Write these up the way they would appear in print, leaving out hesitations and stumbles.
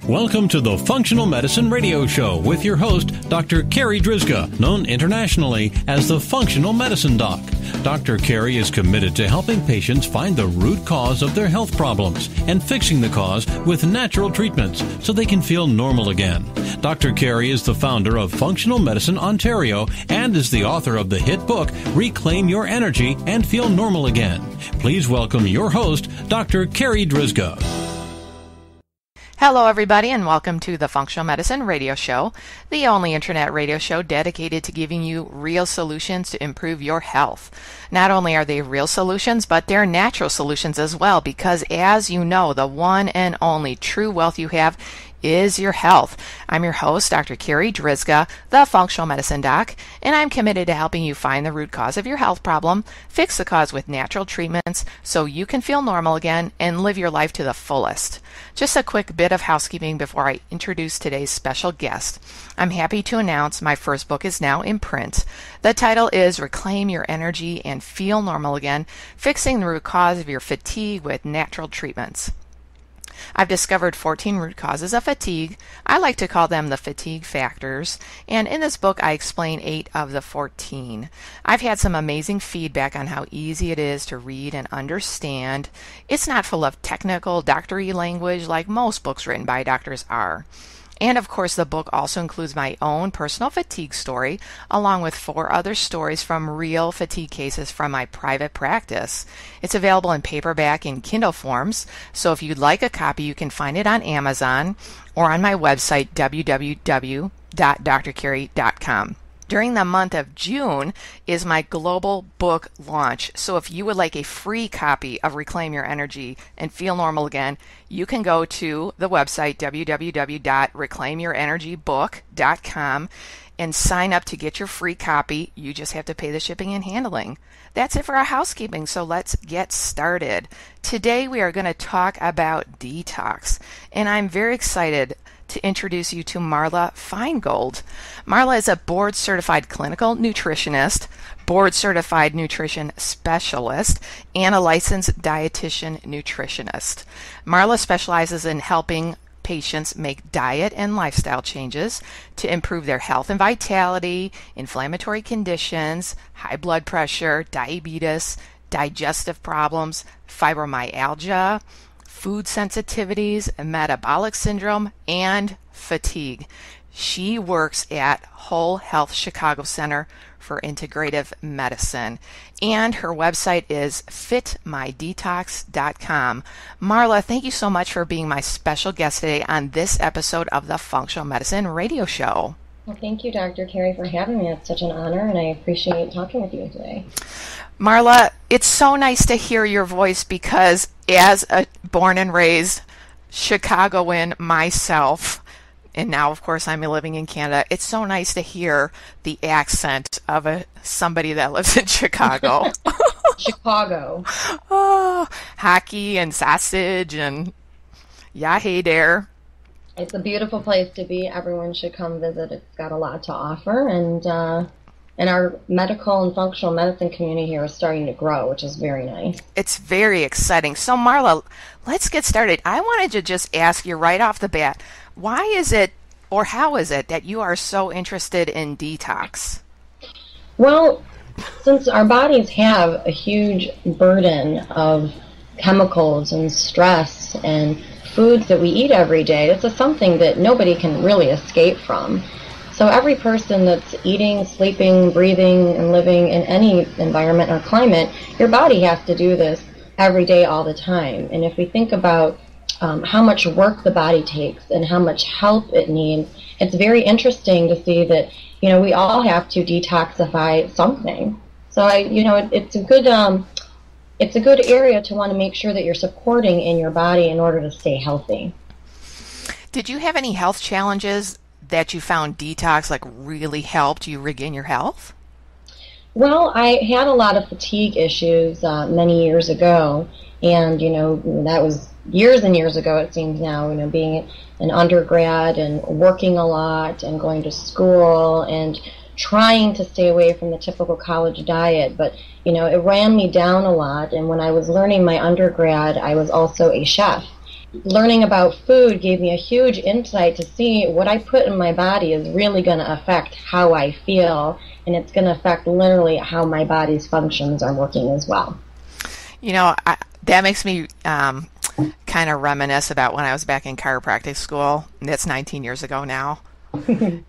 Welcome to the Functional Medicine Radio Show with your host, Dr. Carri Drzyzga, known internationally as the Functional Medicine Doc. Dr. Carri is committed to helping patients find the root cause of their health problems and fixing the cause with natural treatments so they can feel normal again. Dr. Carri is the founder of Functional Medicine Ontario and is the author of the hit book, Reclaim Your Energy and Feel Normal Again. Please welcome your host, Dr. Carri Drzyzga. Hello, everybody, and welcome to the Functional Medicine Radio Show, the only internet radio show dedicated to giving you real solutions to improve your health. Not only are they real solutions, but they're natural solutions as well, because as you know, the one and only true wealth you have is your health. I'm your host, Dr. Carri Drzyzga, the Functional Medicine Doc, and I'm committed to helping you find the root cause of your health problem, fix the cause with natural treatments so you can feel normal again and live your life to the fullest. Just a quick bit of housekeeping before I introduce today's special guest. I'm happy to announce my first book is now in print. The title is Reclaim Your Energy and Feel Normal Again, Fixing the Root Cause of Your Fatigue with Natural Treatments. I've discovered 14 root causes of fatigue. I like to call them the fatigue factors, and in this book I explain 8 of the 14. I've had some amazing feedback on how easy it is to read and understand. It's not full of technical, doctory language like most books written by doctors are. And of course, the book also includes my own personal fatigue story, along with 4 other stories from real fatigue cases from my private practice. It's available in paperback and Kindle forms, so if you'd like a copy, you can find it on Amazon or on my website, www.drcarri.com. During the month of June is my global book launch. So if you would like a free copy of Reclaim Your Energy and Feel Normal Again, you can go to the website www.reclaimyourenergybook.com and sign up to get your free copy. You just have to pay the shipping and handling. That's it for our housekeeping, so let's get started. Today we are going to talk about detox, and I'm very excited to introduce you to Marla Feingold. Marla is a board-certified clinical nutritionist, board-certified nutrition specialist, and a licensed dietitian nutritionist. Marla specializes in helping patients make diet and lifestyle changes to improve their health and vitality, inflammatory conditions, high blood pressure, diabetes, digestive problems, fibromyalgia, food sensitivities, metabolic syndrome, and fatigue. She works at Whole Health Chicago Center for Integrative Medicine, and her website is fitmydetox.com. Marla, thank you so much for being my special guest today on this episode of the Functional Medicine Radio Show. Well, thank you, Dr. Carri, for having me. It's such an honor, and I appreciate talking with you today. Marla, it's so nice to hear your voice because as a born and raised Chicagoan myself, and now, of course, I'm living in Canada, it's so nice to hear the accent of somebody that lives in Chicago. Chicago. Oh, hockey and sausage and yeah, hey there. It's a beautiful place to be. Everyone should come visit. It's got a lot to offer, and our medical and functional medicine community here is starting to grow, which is very nice. It's very exciting. So, Marla, let's get started. I wanted to just ask you right off the bat, why is it, or how is it, that you are so interested in detox? Well, since our bodies have a huge burden of chemicals and stress and foods that we eat every day, this is something that nobody can really escape from. So every person that's eating, sleeping, breathing, and living in any environment or climate, your body has to do this every day, all the time. And if we think about how much work the body takes and how much help it needs, it's very interesting to see that, we all have to detoxify something. So it's a good area to want to make sure that you're supporting in your body in order to stay healthy. Did you have any health challenges that you found detox really helped you regain your health? Well, I had a lot of fatigue issues many years ago, and that was years and years ago, it seems now, being an undergrad and working a lot and going to school and trying to stay away from the typical college diet, but it ran me down a lot. And when I was learning my undergrad, I was also a chef, learning about food gave me a huge insight to see what I put in my body is really going to affect how I feel, and it's going to affect literally how my body's functions are working as well. That makes me kind of reminisce about when I was back in chiropractic school. That's 19 years ago now.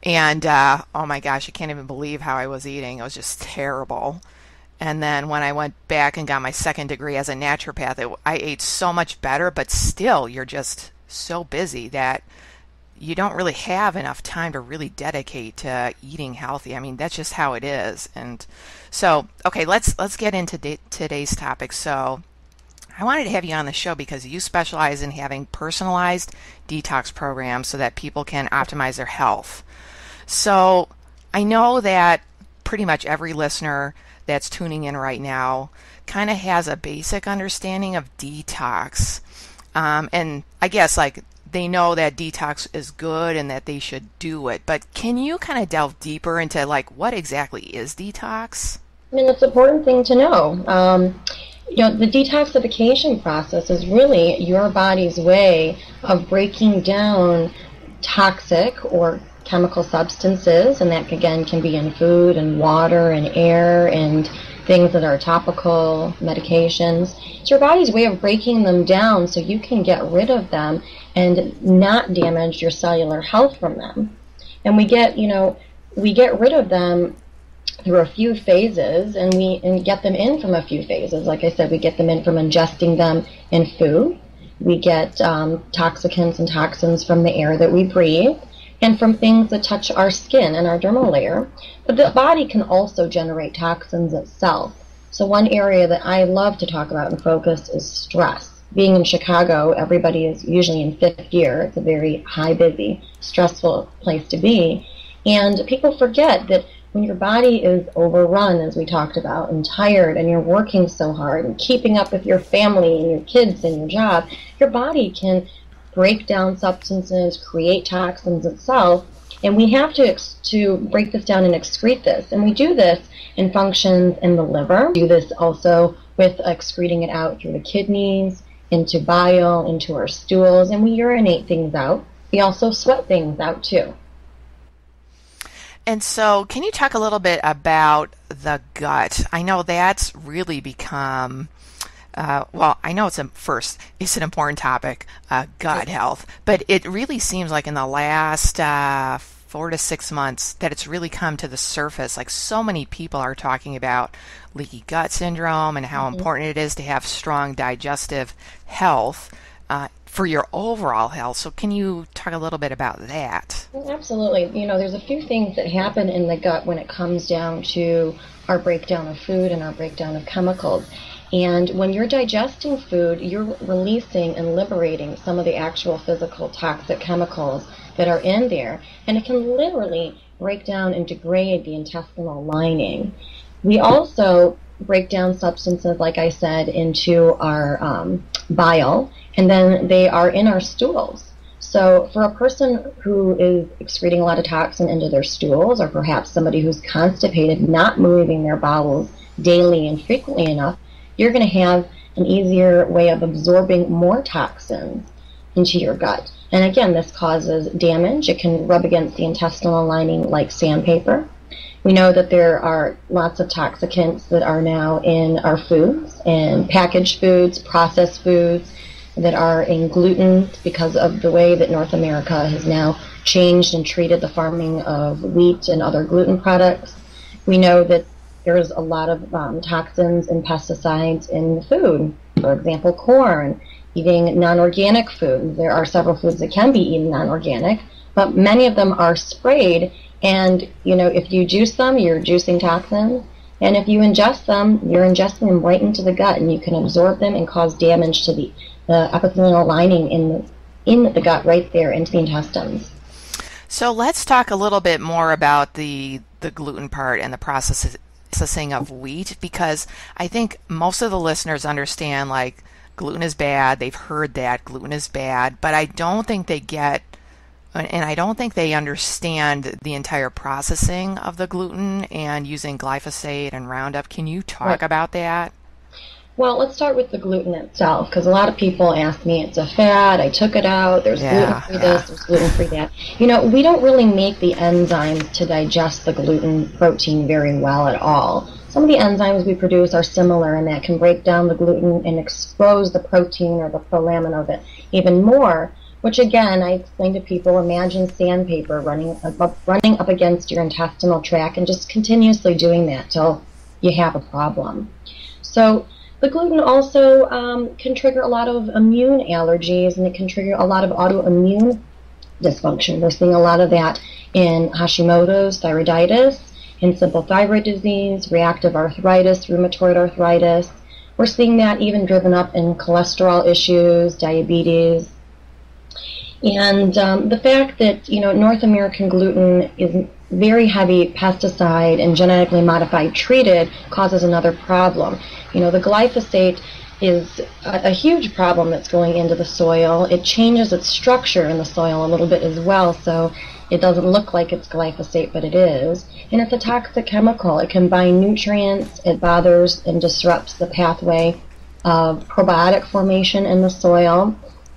And oh my gosh, I can't even believe how I was eating. It was just terrible. And then when I went back and got my second degree as a naturopath, I ate so much better, but still you're just so busy that you don't really have enough time to really dedicate to eating healthy. I mean, that's just how it is. And so, okay, let's get into today's topic. So I wanted to have you on the show because you specialize in having personalized detox programs so that people can optimize their health. So I know that pretty much every listener that's tuning in right now kind of has a basic understanding of detox. And I guess like they know that detox is good and that they should do it. But can you kind of delve deeper into like what exactly is detox? I mean, it's an important thing to know. The detoxification process is really your body's way of breaking down toxic or chemical substances, and that again can be in food and water and air and things that are topical medications. It's your body's way of breaking them down so you can get rid of them and not damage your cellular health from them. And we get rid of them through a few phases, and we get them in from a few phases. Like I said, we get them in from ingesting them in food. We get toxicants and toxins from the air that we breathe, and from things that touch our skin and our dermal layer. But the body can also generate toxins itself. So one area that I love to talk about and focus is stress. Being in Chicago, everybody is usually in fifth gear. It's a very high, busy, stressful place to be. And people forget that when your body is overrun, as we talked about, and tired, and you're working so hard and keeping up with your family and your kids and your job, your body can break down substances, create toxins itself, and we have to break this down and excrete this. And we do this in functions in the liver. We do this also with excreting it out through the kidneys, into bile, into our stools, and we urinate things out. We also sweat things out too. And so can you talk a little bit about the gut? I know that's really become I know it's an important topic, gut health, but it really seems like in the last 4 to 6 months that it's really come to the surface. Like so many people are talking about leaky gut syndrome and how important it is to have strong digestive health for your overall health. So can you talk a little bit about that? Absolutely. There's a few things that happen in the gut when it comes down to our breakdown of food and our breakdown of chemicals. And when you're digesting food, you're releasing and liberating some of the actual physical toxic chemicals that are in there. And it can literally break down and degrade the intestinal lining. We also break down substances, like I said, into our bile, and then they are in our stools. So for a person who is excreting a lot of toxin into their stools, or perhaps somebody who's constipated, not moving their bowels daily and frequently enough, you're going to have an easier way of absorbing more toxins into your gut. And again, this causes damage. It can rub against the intestinal lining like sandpaper. We know that there are lots of toxicants that are now in our foods, and packaged foods, processed foods, that are in gluten because of the way that North America has now changed and treated the farming of wheat and other gluten products. We know that there's a lot of toxins and pesticides in food. For example, corn, eating non-organic food. There are several foods that can be eaten non-organic, but many of them are sprayed. And, if you juice them, you're juicing toxins. And if you ingest them, you're ingesting them right into the gut, and you can absorb them and cause damage to the epithelial lining in the gut right there into the intestines. So let's talk a little bit more about the gluten part and the processing of wheat, because I think most of the listeners understand like gluten is bad. They've heard that gluten is bad, but I don't think they get, and I don't think they understand the entire processing of the gluten and using glyphosate and Roundup. Can you talk about that? Well, let's start with the gluten itself, because a lot of people ask me, it's a fad, I took it out, there's gluten-free this, there's gluten-free that. We don't really make the enzymes to digest the gluten protein very well at all. Some of the enzymes we produce are similar, and that can break down the gluten and expose the protein or the prolamin of it even more, which again, I explain to people, imagine sandpaper running up against your intestinal tract and just continuously doing that till you have a problem. So the gluten also can trigger a lot of immune allergies, and it can trigger a lot of autoimmune dysfunction. We're seeing a lot of that in Hashimoto's, thyroiditis, in simple thyroid disease, reactive arthritis, rheumatoid arthritis. We're seeing that even driven up in cholesterol issues, diabetes. And the fact that, North American gluten is very heavy pesticide and genetically modified treated causes another problem. The glyphosate is a huge problem that's going into the soil. It changes its structure in the soil a little bit as well, so it doesn't look like it's glyphosate, but it is. And it's a toxic chemical. It can bind nutrients, it bothers and disrupts the pathway of probiotic formation in the soil.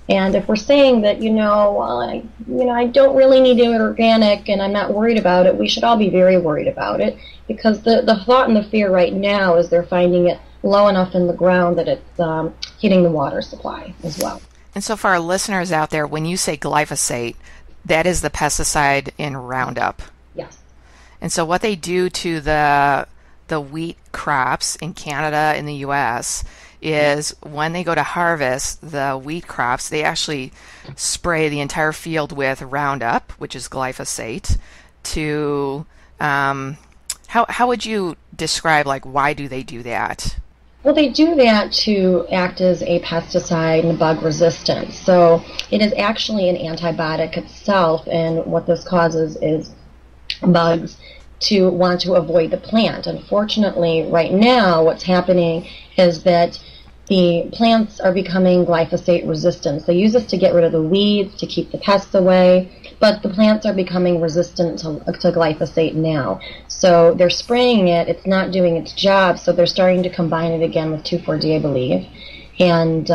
And if we're saying that, I don't really need to do it organic and I'm not worried about it, we should all be very worried about it, because the thought and the fear right now is they're finding it low enough in the ground that it's hitting the water supply as well. And so for our listeners out there, when you say glyphosate, that is the pesticide in Roundup. Yes. And so what they do to the wheat crops in Canada and the U.S. is when they go to harvest the wheat crops, they actually spray the entire field with Roundup, which is glyphosate, to, how would you describe, why do they do that? Well, they do that to act as a pesticide and bug resistant. So it is actually an antibiotic itself, and what this causes is bugs to want to avoid the plant. Unfortunately, right now, what's happening is that the plants are becoming glyphosate resistant. They use this to get rid of the weeds, to keep the pests away, but the plants are becoming resistant to glyphosate now. So they're spraying it, it's not doing its job, so they're starting to combine it again with 2,4-D, I believe, and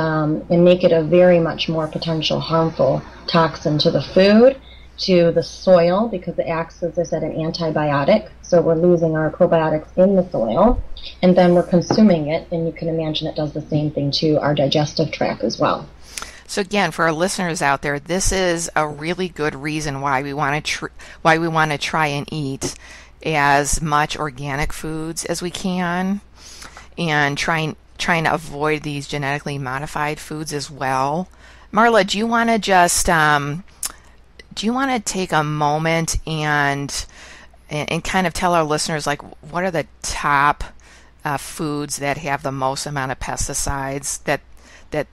make it a very much more potential harmful toxin to the food, to the soil, because it acts, as I said, an antibiotic. So we're losing our probiotics in the soil, and then we're consuming it, and you can imagine it does the same thing to our digestive tract as well. So again, for our listeners out there, this is a really good reason why we want to try and eat as much organic foods as we can, and trying to avoid these genetically modified foods as well. Marla, do you want to just take a moment and kind of tell our listeners, what are the top foods that have the most amount of pesticides, that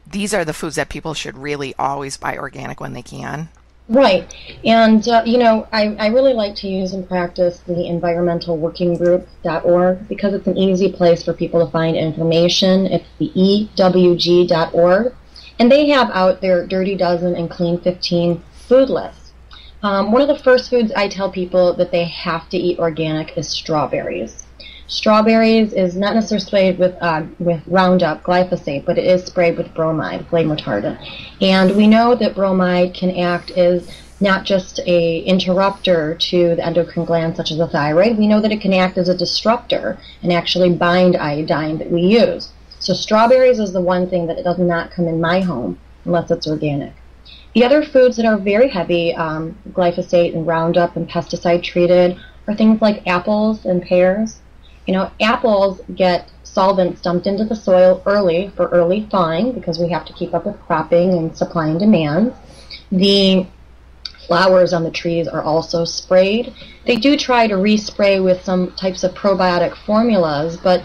these are the foods that people should really always buy organic when they can? Right. And, I really like to use and practice the environmentalworkinggroup.org, because it's an easy place for people to find information. It's the EWG.org. And they have out their Dirty Dozen and Clean 15 food lists. One of the first foods I tell people that they have to eat organic is strawberries. Strawberries is not necessarily sprayed with Roundup, glyphosate, but it is sprayed with bromide, flame retardant. And we know that bromide can act as not just a interrupter to the endocrine glands such as the thyroid. We know that it can act as a disruptor and actually bind iodine that we use. So strawberries is the one thing that does not come in my home unless it's organic. The other foods that are very heavy glyphosate and Roundup and pesticide treated are things like apples and pears. Apples get solvents dumped into the soil early for early thawing, because we have to keep up with cropping and supply and demand. The flowers on the trees are also sprayed. They do try to respray with some types of probiotic formulas, but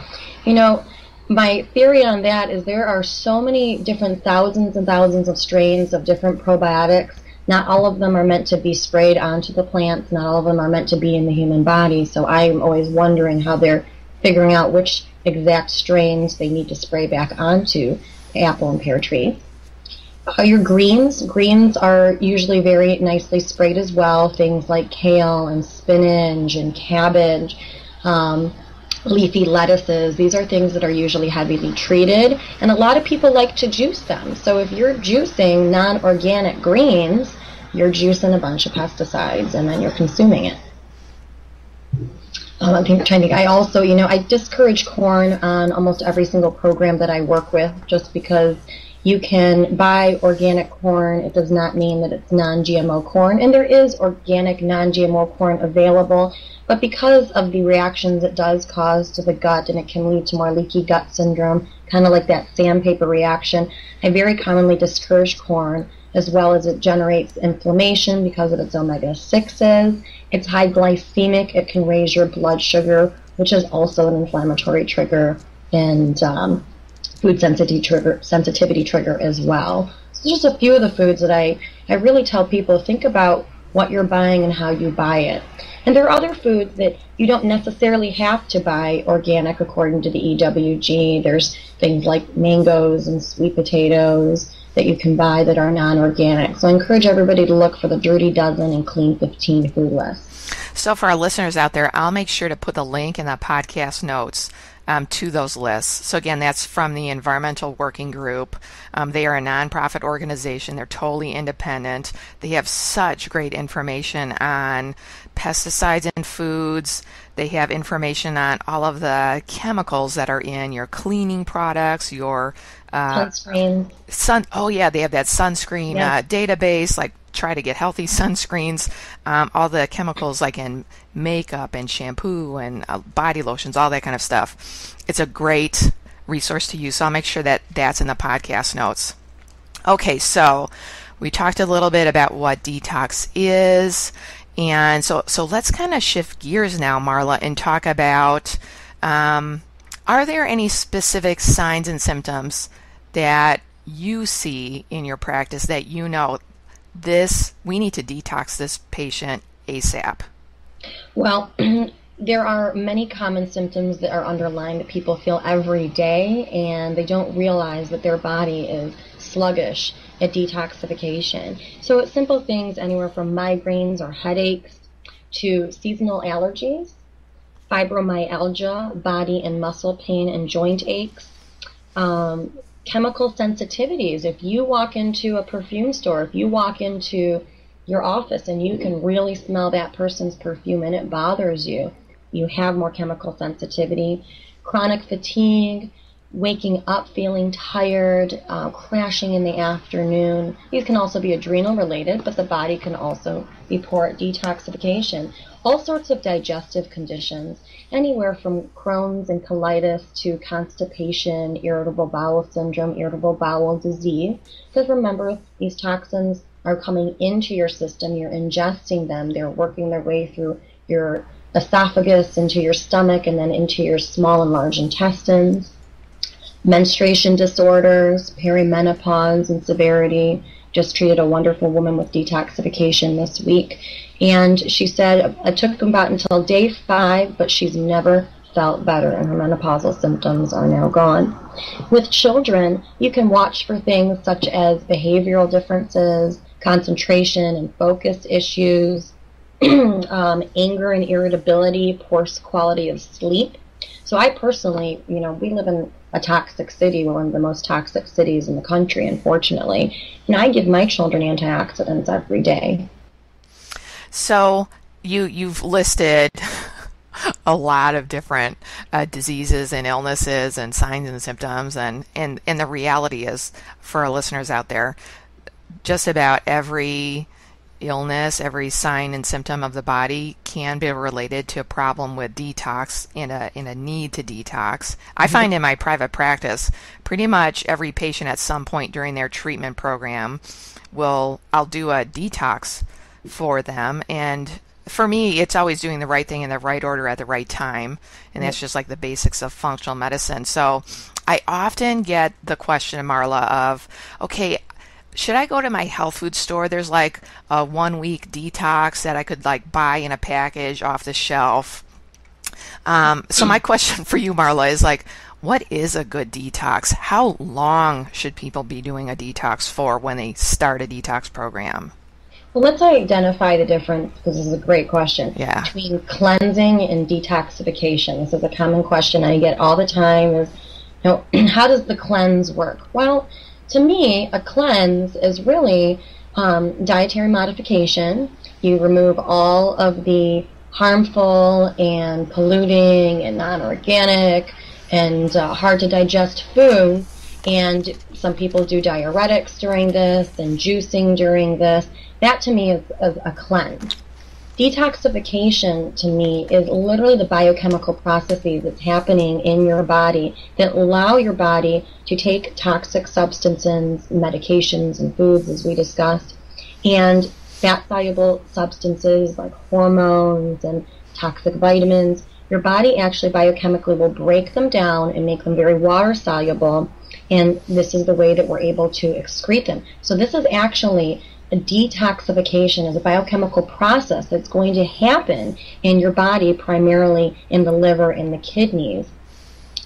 my theory on that is there are so many different thousands and thousands of strains of different probiotics. Not all of them are meant to be sprayed onto the plants. Not all of them are meant to be in the human body. So I'm always wondering how they're figuring out which exact strains they need to spray back onto the apple and pear tree. Your greens are usually very nicely sprayed as well. Things like kale and spinach and cabbage. leafy lettuces. These are things that are usually heavily treated, and a lot of people like to juice them. So if you're juicing non-organic greens, you're juicing a bunch of pesticides, and then you're consuming it. I'm trying to think. I also, I discourage corn on almost every single program that I work with, just because you can buy organic corn. It does not mean that it's non-GMO corn, and there is organic non-GMO corn available, but because of the reactions it does cause to the gut, and it can lead to more leaky gut syndrome, kind of like that sandpaper reaction, I very commonly discourage corn, as well as it generates inflammation because of its omega-6s. It's high glycemic. It can raise your blood sugar, which is also an inflammatory trigger, and food sensitivity trigger as well. So just a few of the foods that I really tell people, think about what you're buying and how you buy it. And there are other foods that you don't necessarily have to buy organic according to the EWG. There's things like mangoes and sweet potatoes that you can buy that are non-organic. So I encourage everybody to look for the Dirty Dozen and Clean 15 food lists. So for our listeners out there, I'll make sure to put the link in the podcast notes to those lists. So again, that's from the Environmental Working Group. They are a nonprofit organization. They're totally independent. They have such great information on pesticides in foods. They have information on all of the chemicals that are in your cleaning products, your sunscreen. They have that sunscreen database, like try to get healthy sunscreens, all the chemicals like in makeup and shampoo and body lotions, all that kind of stuff. It's a great resource to use, so I'll make sure that that's in the podcast notes. Okay, so we talked a little bit about what detox is, and so let's kind of shift gears now, Marla, and talk about are there any specific signs and symptoms that you see in your practice that we need to detox this patient ASAP? Well, there are many common symptoms that are underlying that people feel every day, and they don't realize that their body is sluggish at detoxification. So it's simple things anywhere from migraines or headaches to seasonal allergies, fibromyalgia, body and muscle pain and joint aches, chemical sensitivities. If you walk into a perfume store, if you walk into your office and you can really smell that person's perfume and it bothers you, you have more chemical sensitivity. Chronic fatigue, waking up feeling tired, crashing in the afternoon. These can also be adrenal related, but the body can also be poor at detoxification. All sorts of digestive conditions, anywhere from Crohn's and colitis to constipation, irritable bowel syndrome, irritable bowel disease. Because remember, these toxins are coming into your system, you're ingesting them, they're working their way through your esophagus, into your stomach, and then into your small and large intestines. Menstruation disorders, perimenopause and severity. Just treated a wonderful woman with detoxification this week, and she said it took about until day 5, but she's never felt better, and her menopausal symptoms are now gone. With children, you can watch for things such as behavioral differences, concentration and focus issues, anger and irritability, poor quality of sleep. So I personally, we live in a toxic city. We're one of the most toxic cities in the country, unfortunately. And I give my children antioxidants every day. So you've listed a lot of different diseases and illnesses and signs and symptoms, and the reality is, for our listeners out there, just about every illness, every sign and symptom of the body can be related to a problem with detox and a need to detox. I find in my private practice, pretty much every patient at some point during their treatment program I'll do a detox for them, and for me, it's always doing the right thing in the right order at the right time, and that's just like the basics of functional medicine. So I often get the question, Marla, of, okay, should I go to my health food store? There's like a 1-week detox that I could like buy in a package off the shelf. So my question for you, Marla, is like, what is a good detox? How long should people be doing a detox for when they start a detox program? Well, let's identify the difference, because this is a great question, Yeah. between cleansing and detoxification. This is a common question I get all the time is, how does the cleanse work? Well, to me, a cleanse is really dietary modification. You remove all of the harmful and polluting and non-organic and hard to digest food. And some people do diuretics during this and juicing during this. That to me is a cleanse. Detoxification to me is literally the biochemical processes that's happening in your body that allow your body to take toxic substances, medications, and foods, as we discussed, and fat-soluble substances like hormones and toxic vitamins. Your body actually biochemically will break them down and make them very water-soluble, and this is the way that we're able to excrete them. So this is actually a detoxification, is a biochemical process that's going to happen in your body, primarily in the liver and the kidneys.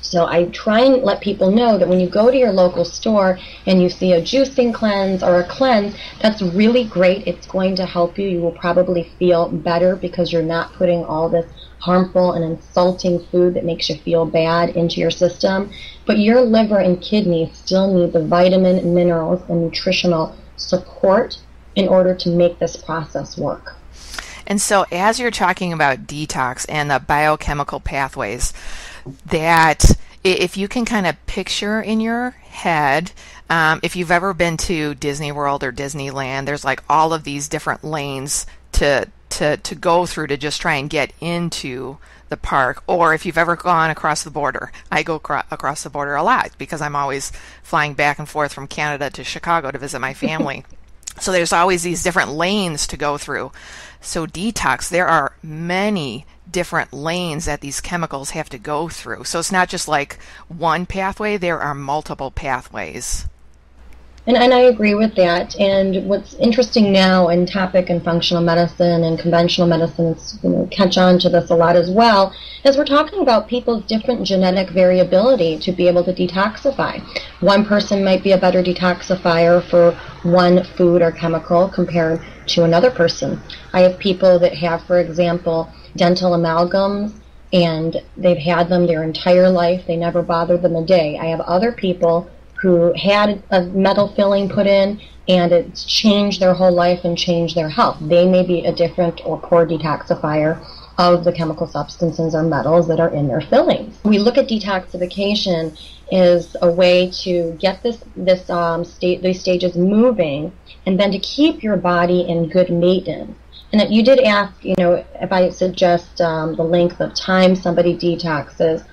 So I try and let people know that when you go to your local store and you see a juicing cleanse or a cleanse, that's really great. It's going to help you. You will probably feel better because you're not putting all this harmful and insulting food that makes you feel bad into your system. But your liver and kidneys still need the vitamin, minerals, and nutritional support in order to make this process work. And so as you're talking about detox and the biochemical pathways, that if you can kind of picture in your head, if you've ever been to Disney World or Disneyland, there's like all of these different lanes to go through to just try and get into the park. Or if you've ever gone across the border, I go across the border a lot because I'm always flying back and forth from Canada to Chicago to visit my family. So there's always these different lanes to go through. So detox, there are many different lanes that these chemicals have to go through. So it's not just like one pathway, there are multiple pathways. And I agree with that. And what's interesting now in topic and functional medicine and conventional medicine, catch on to this a lot as well, is we're talking about people's different genetic variability to be able to detoxify. One person might be a better detoxifier for one food or chemical compared to another person. I have people that have, for example, dental amalgams, and they've had them their entire life. They never bothered them a day. I have other people who had a metal filling put in, and it's changed their whole life and changed their health. They may be a different or poor detoxifier of the chemical substances or metals that are in their fillings. We look at detoxification as a way to get these stages moving, and then to keep your body in good maintenance. And you did ask, if I suggest the length of time somebody detoxes.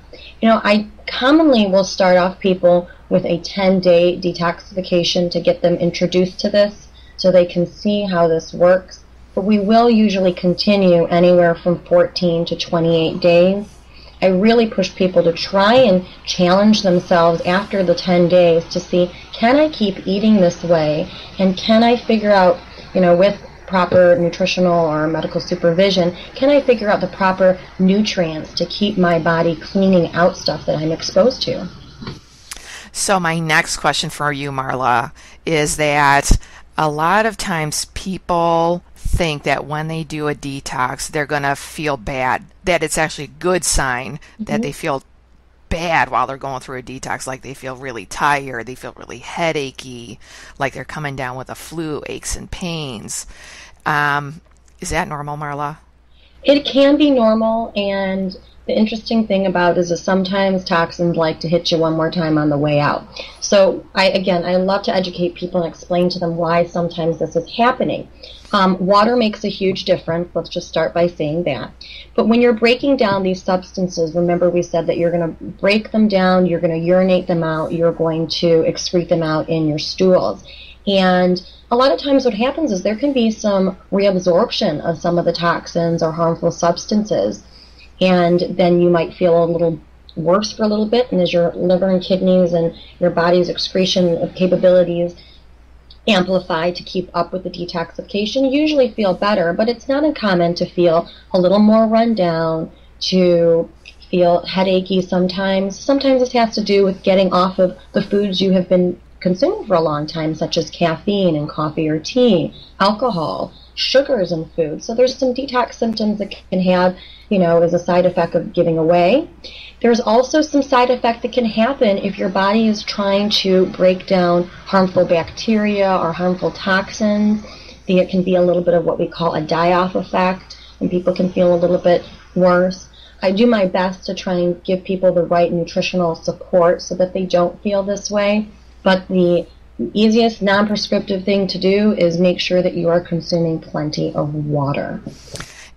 I commonly will start off people with a 10-day detoxification to get them introduced to this so they can see how this works. But we will usually continue anywhere from 14 to 28 days. I really push people to try and challenge themselves after the 10 days to see, can I keep eating this way? And can I figure out, with proper nutritional or medical supervision, can I figure out the proper nutrients to keep my body cleaning out stuff that I'm exposed to? So my next question for you, Marla, is that a lot of times people think that when they do a detox, they're going to feel bad, that it's actually a good sign that they feel bad while they're going through a detox, like they feel really tired, they feel really headachy, like they're coming down with a flu, aches and pains. Is that normal, Marla? It can be normal, and the interesting thing about it is that sometimes toxins like to hit you one more time on the way out. So I love to educate people and explain to them why sometimes this is happening. Water makes a huge difference. Let's just start by saying that. But when you're breaking down these substances, remember we said that you're going to break them down, you're going to urinate them out, you're going to excrete them out in your stools. And a lot of times what happens is there can be some reabsorption of some of the toxins or harmful substances. And then you might feel a little worse for a little bit, and as your liver and kidneys and your body's excretion capabilities amplify to keep up with the detoxification, you usually feel better, but it's not uncommon to feel a little more run down, to feel headachy sometimes. Sometimes this has to do with getting off of the foods you have been consuming for a long time, such as caffeine and coffee or tea, alcohol. sugars in food. So there's some detox symptoms that can have, as a side effect of giving away. There's also some side effect that can happen if your body is trying to break down harmful bacteria or harmful toxins. It can be a little bit of what we call a die-off effect, and people can feel a little bit worse. I do my best to try and give people the right nutritional support so that they don't feel this way. But the easiest non-prescriptive thing to do is make sure that you are consuming plenty of water.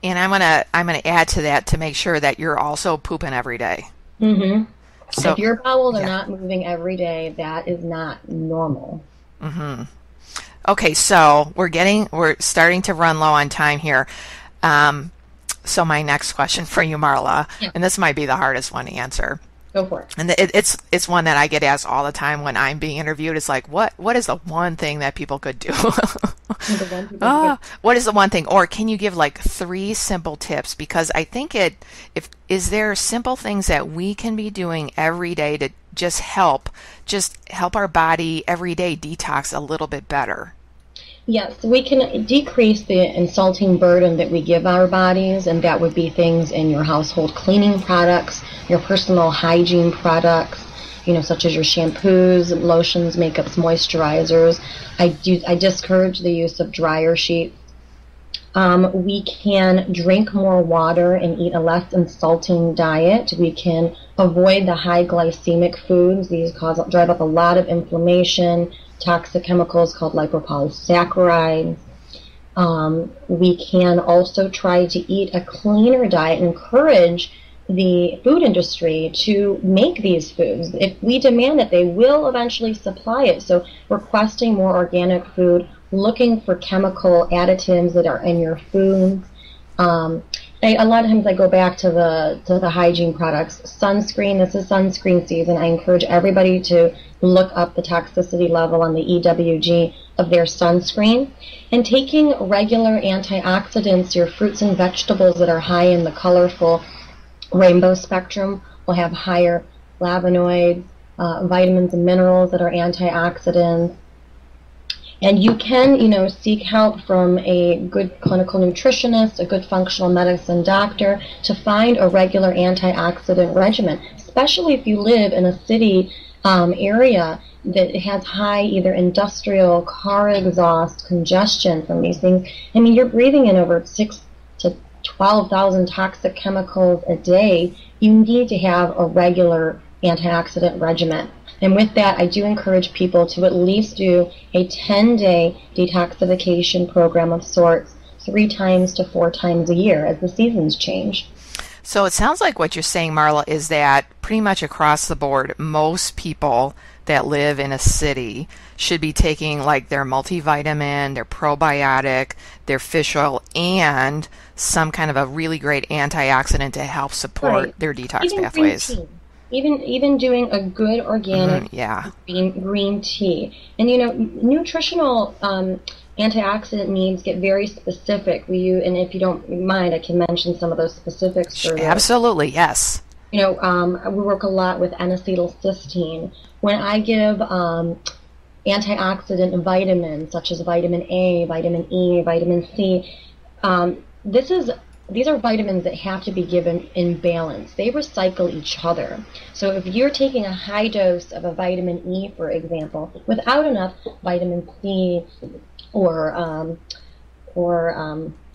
And I'm gonna add to that to make sure that you're also pooping every day. Mm-hmm. So if your bowels are not moving every day, that is not normal. Mm-hmm. Okay, so we're starting to run low on time here. So my next question for you, Marla, and this might be the hardest one to answer. Go for it. And it's one that I get asked all the time when I'm being interviewed. It's like, what is the one thing that people could do? What is the one thing? Or can you give like 3 simple tips? Because I think is there simple things that we can be doing every day to just help our body every day detox a little bit better? Yes, we can decrease the insulting burden that we give our bodies, and that would be things in your household cleaning products, your personal hygiene products, such as your shampoos, lotions, makeups, moisturizers. I discourage the use of dryer sheets. We can drink more water and eat a less insulting diet. We can avoid the high glycemic foods. These drive up a lot of inflammation, toxic chemicals called lipopolysaccharides. We can also try to eat a cleaner diet and encourage the food industry to make these foods. If we demand it, they will eventually supply it. So requesting more organic food, looking for chemical additives that are in your foods. A lot of times I go back to the hygiene products. Sunscreen, this is sunscreen season. I encourage everybody to look up the toxicity level on the EWG of their sunscreen. And taking regular antioxidants, your fruits and vegetables that are high in the colorful rainbow spectrum will have higher flavonoids, vitamins and minerals that are antioxidants. And you can, seek help from a good clinical nutritionist, a good functional medicine doctor to find a regular antioxidant regimen, especially if you live in a city area that has high either industrial, car exhaust, congestion from these things. I mean, you're breathing in over 6,000 to 12,000 toxic chemicals a day. You need to have a regular antioxidant regimen. And with that, I do encourage people to at least do a 10-day detoxification program of sorts 3 times to 4 times a year as the seasons change. So it sounds like what you're saying, Marla, is that pretty much across the board, most people that live in a city should be taking like their multivitamin, their probiotic, their fish oil, and some kind of a really great antioxidant to help support their detox pathways. Even doing a good organic green tea. And nutritional antioxidant needs get very specific. And if you don't mind, I can mention some of those specifics. Absolutely, yes. We work a lot with N-acetylcysteine. When I give antioxidant vitamins such as vitamin A, vitamin E, vitamin C, these are vitamins that have to be given in balance. They recycle each other. So if you're taking a high dose of a vitamin E, for example, without enough vitamin C or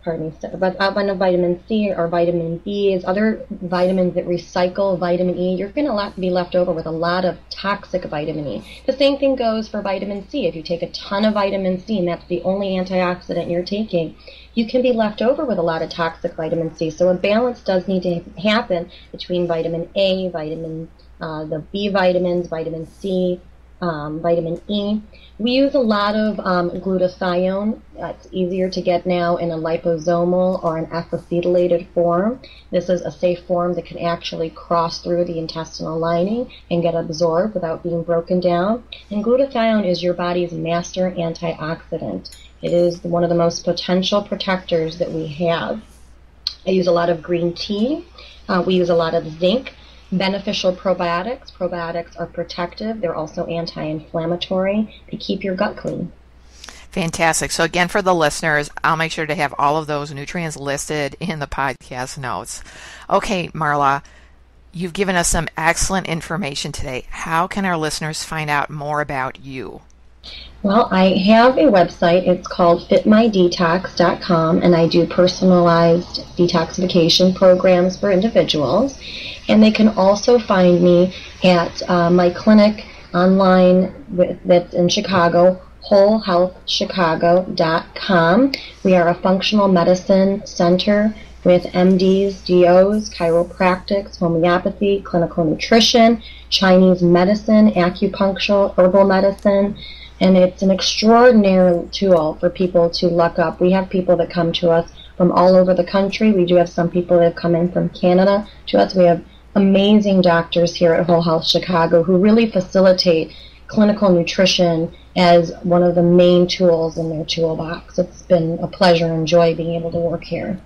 vitamin C or vitamin B, other vitamins that recycle vitamin E, you're going to be left over with a lot of toxic vitamin E. The same thing goes for vitamin C. If you take a ton of vitamin C and that's the only antioxidant you're taking, you can be left over with a lot of toxic vitamin C. So a balance does need to happen between vitamin A, the B vitamins, vitamin C, vitamin E. We use a lot of glutathione. It's easier to get now in a liposomal or an acetylated form. This is a safe form that can actually cross through the intestinal lining and get absorbed without being broken down. And glutathione is your body's master antioxidant. It is one of the most potential protectors that we have. I use a lot of green tea. We use a lot of zinc. Beneficial probiotics. Probiotics are protective. They're also anti-inflammatory. They keep your gut clean. Fantastic. So again, for the listeners, I'll make sure to have all of those nutrients listed in the podcast notes. Okay, Marla, you've given us some excellent information today. How can our listeners find out more about you? Well, I have a website. It's called fitmydetox.com, and I do personalized detoxification programs for individuals. And they can also find me at my clinic online that's in Chicago, wholehealthchicago.com. We are a functional medicine center with MDs, DOs, chiropractics, homeopathy, clinical nutrition, Chinese medicine, acupuncture, herbal medicine, and it's an extraordinary tool for people to look up. We have people that come to us from all over the country. We do have some people that have come in from Canada to us. We have amazing doctors here at Whole Health Chicago who really facilitate clinical nutrition as one of the main tools in their toolbox. It's been a pleasure and joy being able to work here.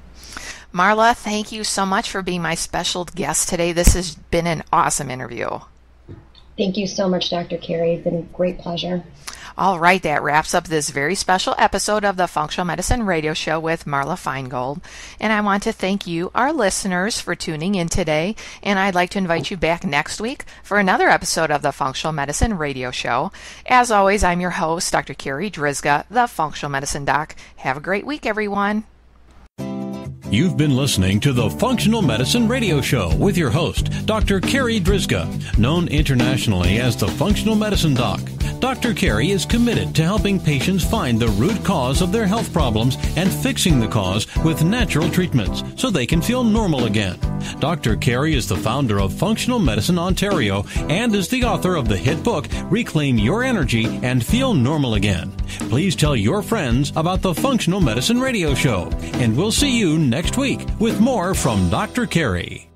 Marla, thank you so much for being my special guest today. This has been an awesome interview. Thank you so much, Dr. Carri. It's been a great pleasure. All right, that wraps up this very special episode of the Functional Medicine Radio Show with Marla Feingold. And I want to thank you, our listeners, for tuning in today. And I'd like to invite you back next week for another episode of the Functional Medicine Radio Show. As always, I'm your host, Dr. Carri Drzyzga, the Functional Medicine Doc. Have a great week, everyone. You've been listening to the Functional Medicine Radio Show with your host, Dr. Carri Drzyzga, known internationally as the Functional Medicine Doc. Dr. Carri is committed to helping patients find the root cause of their health problems and fixing the cause with natural treatments so they can feel normal again. Dr. Carri is the founder of Functional Medicine Ontario and is the author of the hit book, Reclaim Your Energy and Feel Normal Again. Please tell your friends about the Functional Medicine Radio Show, and we'll see you next week with more from Dr. Carri.